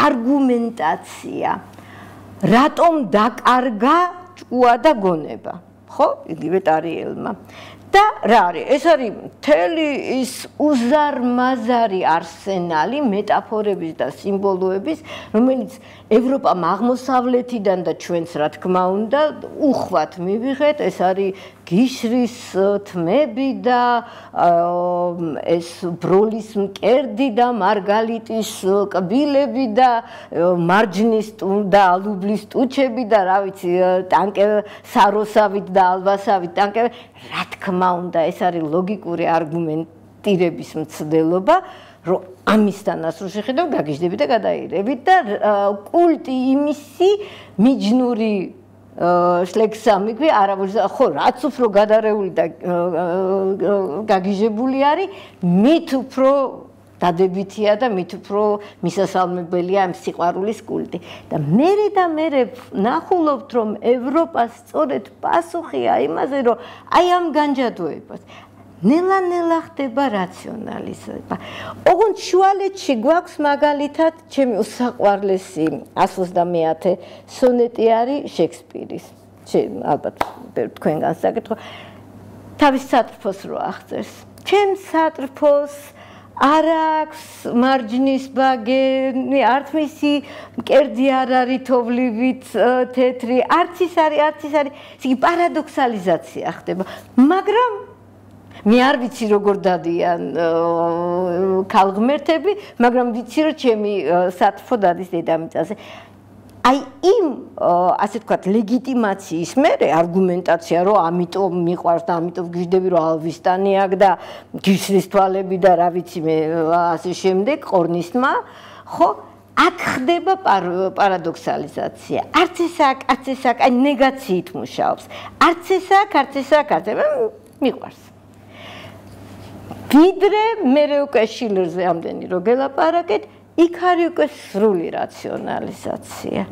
არგუმენტაცია რატომ დაკარგა ჭკუა და გონება ხო იგივე ტარიელმა და რა არის ეს არის მთელი ის უზარმაზარი არსენალი მეტაფორების და სიმბოლოების რომელიც ევროპამ აღმოსავლეთიდან და ჩვენს რა თქმა უნდა უხვად მივიღეთ ეს არის გიშრის თმები და ეს ბროლის მკერდი და მარგალიტის კბილები და მარჯნის და ალუბლის ტუჩები და რა ვიცი ტანკე საროსავით და ალბასავით ტანკები რა თქმა უნდა ეს არის ლოგიკური არგუმენტირების მცდელობა რომ ამისთანაც რო შეხედავ გაგიჟდები და გადაირევით და კულტი იმისი მიჯნური შლექსამიგვი არავის ხო რაც უფრო გადარეული და გაგიჟებული არის მით უფრო დადებითია და მით უფრო მისასალმებელია ამ სიყვარულის კულტი და მე ნახულობთ რომ ევროპას სწორედ პასუხია იმაზე რომ აი ამ განჯადოებას ნელა ხდება რაციონალიზება. ოღონდ შუალედში გვაქვს მაგალითად ჩემი უსაყვარლესი 129 სონეტი არის შექსპირის. ალბათ თქვენგან საკითხო. თავის სატრფოს რო აღწერს. ჩემს სატრფოს არ აქვს მარჯნის ბაგენი, არც მისი მკერდი არ არის თოვლივით თეთრი, არც ის არის. იგი პარადოქსალიზაცია ხდება. მაგრამ მე არ ვიცი როგორ დადიან ქალღმერთები, მაგრამ ვიცი რომ ჩემი სატრფო დადის დედამიწაზე. აი იმ ასე ვთქვათ ლეგიტიმაციის მერე არგუმენტაცია რომ ამიტომ მიყვარს და ამიტომ გიждები რომ ალვისტანი აქვს და გიშრის თვალები და რა ვიცი მე ასე შემდეგ ყორნისმა ხო აქ ხდება პარადოქსალიზაცია. არც ეს აი ნეგაციით მუშაობს. არც ეს მიყვარს. ვიდრე მე უკვე შილერზე ამდენი რო გელაპარაკეთ, იქ არის უკვე სრული რაციონალიზაცია.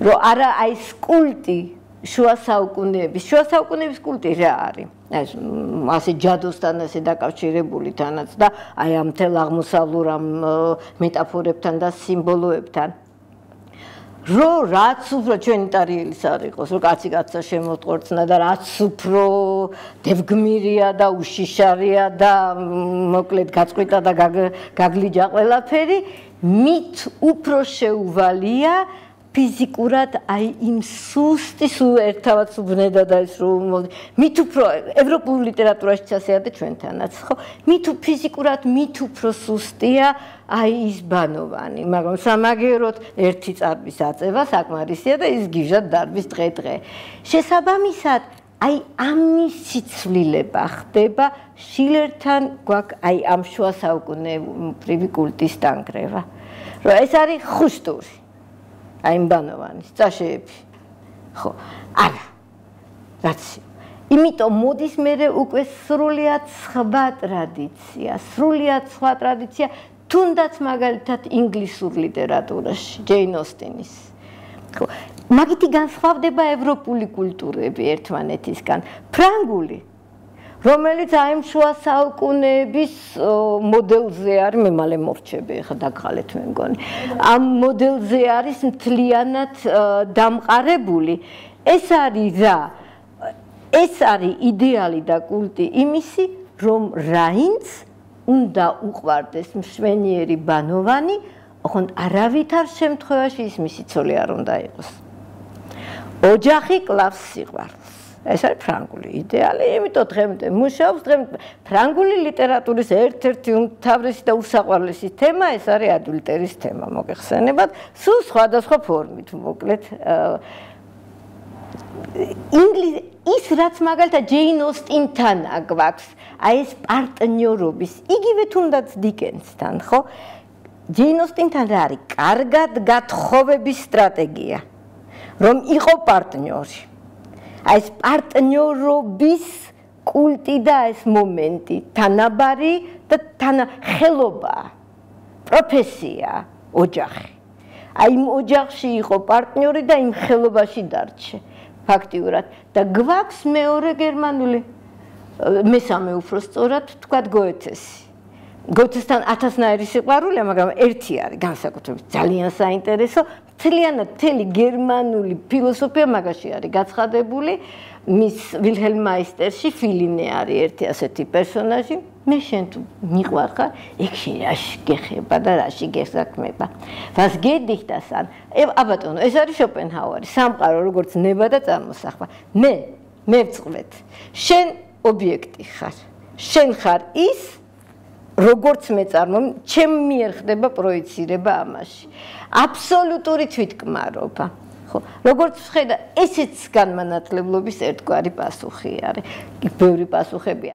რომ არა აი ეს კულტი შუა საუკუნეების კულტი რა არის? ეს ასე ჯადოსთან ასე დაკავშირებული თანაც და აი ამ თელ აღმოსავლურ ამ მეტაფორებთან და სიმბოლოებთან. რაც უფრო ჩვენი ტარიელის არ იყოს, რომ კაცი კაცსა შემოტყორწნა და რაც უფრო დევგმირია და უშიშარია და მოკლედ გაწყვიტა და გაგლიჯა ყველაფერი, მით უფრო შეუვალია ფიზიკურად აი იმ სუსტი სულ ერთავად სუბნედა და ეს რომ მით უფრო ევროპულ ლიტერატურაშიც ასეა და ჩვენთანაც ხო მით ფიზიკურად მით უფრო სუსტია აი ის ბანოვანი მაგრამ სამაგეროდ ერთი წარბის აწევა საკმარისია და ის გიჟად დარბის დღე შესაბამისად აი ამის სიცვლილება ხდება შილერთან გვაქვს აი ამ შუა საუკუნეებრივი კულტის დანგრევა რომ ეს არის ხუშტური აი ბანოვანის წაშეები ხო არა რაც იმიტომ მოდის მე უკვე სრულიად სხვა ტრადიცია თუნდაც მაგალითად ინგლისურ ლიტერატურაში ჯეინ ოსტინის ხო მაგითი განსხვავდება ევროპული კულტურები ერთმანეთისგან ფრანგული რომელიც აი შუა საუკუნეების მოდელზე არის მე მალე მოვჩები ხა დაგხალეთ მე მგონი ამ მოდელზე არის მთლიანად დამყარებული ეს არის იდეალი და კულტი იმისი რომ რაინც უნდა უყვარდეს მშვენიერი ბანოვანი ოღონდ არავითარ შემთხვევაში ის მისი ცოლი არ უნდა იყოს ოჯახი კლავს სიყვარულს ეს არის ფრანგული იდეალი, იმიტომ დღემდე მუშაობს, ფრანგული ლიტერატურის ერთ-ერთი უმთავრესი და usაყვარლესი თემა ეს არის ადულტერის თემა, მოგეხსენებათ, სულ სხვადასხვა ფორმით, მოკლედ ის რაც მაგალითად ჯეინ ოსტინთან გვაქვს, აი ეს პარტნიორობის, იგივე თუნდაც დიკენსთან, ხო? ჯეინ ოსტინთან რა არის? კარგად გათხოვების სტრატეგია, რომ იყო პარტნიორი. აი ეს პარტნიორობის კულტი და ეს მომენტი, თანაბარი და ხელობა, პროფესია, ოჯახი. აი იმ ოჯახში იყო პარტნიორი და იმ ხელობაში დარჩე, ფაქტიურად. და გვაქვს მეორე გერმანული, მესამე უფრო სწორად ვთქვათ გოეთესი. გოეთესთან 1000-ნაირი სიყვარულია, მაგრამ ერთი არის, განსაკუთრებით ძალიან საინტერესო, მთლიანად მთელი გერმანული ფილოსოფია მაგაში არის გაცხადებული, მის ვილჰელმ მაისტერში ფილინე არის ერთი ასეთი პერსონაჟი, მე შენ თუ მიყვარხარ, ეგ შენ რაში გეხება და რაში გესაქმება. Was geht dich das an? აბატონო, ეს არის შოპენჰაუერი, სამყარო როგორც ნება და წარმოსახვა. მე ვწყვეთ. შენ ობიექტი ხარ. შენ ხარ ის როგორც მეწარმო, ჩემ მიერ ხდება პროექცირება ამაში. აბსოლუტური თვითკმარობა. ხო, როგორც ვხედა, ესეც განმანათლებლობის ერთგვარი პასუხი არის. ბევრი პასუხებია.